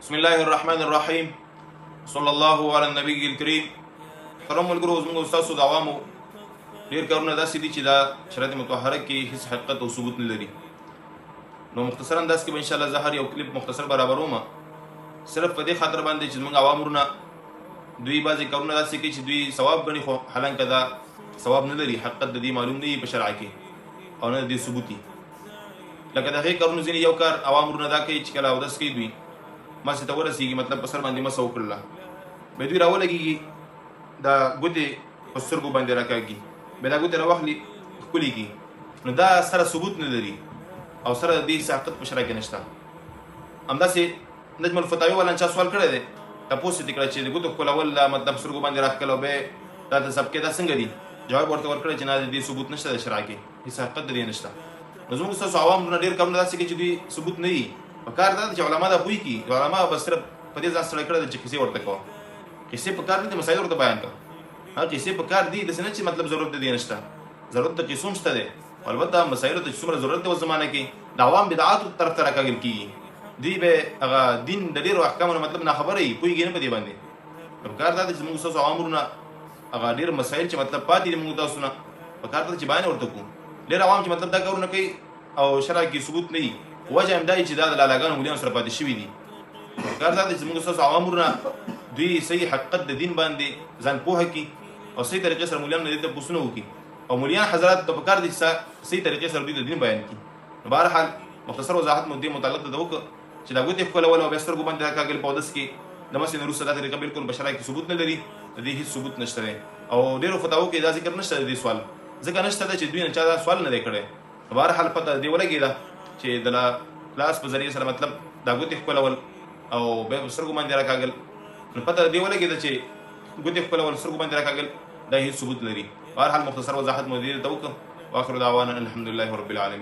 بسم الله الرحمن الرحیم صلی الله علی النبی الکریم. محترم ملګرو، زموږ ستاسو د عوامو ډېر کارونه داسې دي چې دا شریعت مطهره کې هیڅ حقیقت او ثبوت نه لري. نو مختصرا داسې کې به انشاءالله زه هر یو کلیپ مختصر برابروم، صرف په دې خاطر باندې چې زموږ عوام ورونه دوی بعضې کارونه داسې کوي چې دوی ثواب ګڼي، خو حالانکه دا ثواب نه لري، حقیقت د دې معلوم نه وي په شرع کې او نه د دې ثبوت وي. لکه د هغې کارونو ځینې یو کار عوام ورونه دا کوي چې کله اودس کوي دوی مسجد ته ورسېږي، مطلب په سر باندې مسه وکړله، بیا دوی راولګېږي دا ګوتې په سترګو باندې راکاږي، بیا دا ګوتې راواخلي ښکلي کړي. نو دا سره ثبوت نه لري او سره د دې هېڅ حقیقت په شرع کې نشته. همداسې نجم الفتاوی والا چا سوال کړی دی، تپوس یې کړی چې د ګوتو ښکلول مطلب سترګو باندې راښکل او بیا دا د سبقې دا څنګه دي؟ جواب ورته ورکړی چې نه، د دې ثبوت نشته د شرع کې، هېڅ حقیقت د دې نشته. نو زموږ ستاسو عوام ورونه ډېر کارونه داسې کوي چې دوی ثبوت نه وي. په کار دا ده چې علما دا پوه کړي، علما به صرف په دې ځان ستړی کړی دی چې کیسې ورته کوه. کیسې په کار نه دي، مسایل ورته بیان کړه. هغه کیسې په کار دي، داسې نه چې مطلب ضرورت د دې نشته، ضرورت د کیسو هم شته دی. البته مسایلو ته چې څومره ضرورت دی اوس زمانه کې د عوام بدعاتو طرف ته راکاږل کېږي، دوی به هغه دین د ډېرو احکامو نه مطلب ناخبره وي، پوهېږي نه په دې باندې. نو په کار دا ده چې زموږ ستاسو عوام ورونه هغه ډېر مسایل چې مطلب پاتې دي موږ تاسو نه، په کار دا ده چې بیان ورته کړو. ډېر عوام چې مطلب دا کارونه کوي او شرع کې ثبوت نه وي، وجه همدا وي چې دا د لالاګانو ملیانو سره پاتې شوي دي. کار دا دی چې زموږ ستاسو عوام ورونه دوی صحیح حقیقت د دین باندې ځان پوهه کړي او صحیح طریقې سره ملیانو نه دې ته پوښتنه وکړي، او ملیان حضرات ته پکار دي چې صحیح طریقې سره دوی د دین بیان کړي. نو بهرحال مختصر وضاحت مو دې متعلق ده وکړه چې دا ګوتې ښکلول او بیا سترګو باندې راکاږل په اودس کې د مسې نه وروسته دا طریقه بالکل په شرع کې ثبوت نه لري، د دې هېڅ ثبوت نشته دی. او ډېرو فتاوو کې دا ذکر نشته د دې سوال، ځکه نشته دی چې دوی نه چا دا سوال نه دی کړی. بهرحال پته دې ولګېده چې د لاس په ذریعې سره مطلب دا ګوتې ښکلول او بیا په سترګو باندې راکاږل، نو پته دې ولګېده چې ګوتې ښکلول سترګو باندې راکاږل دا هېڅ ثبوت لري. بهرحال مختصر وضاحت مو دې ته وکړه. واخر دعوانا الحمد لله رب العالمین.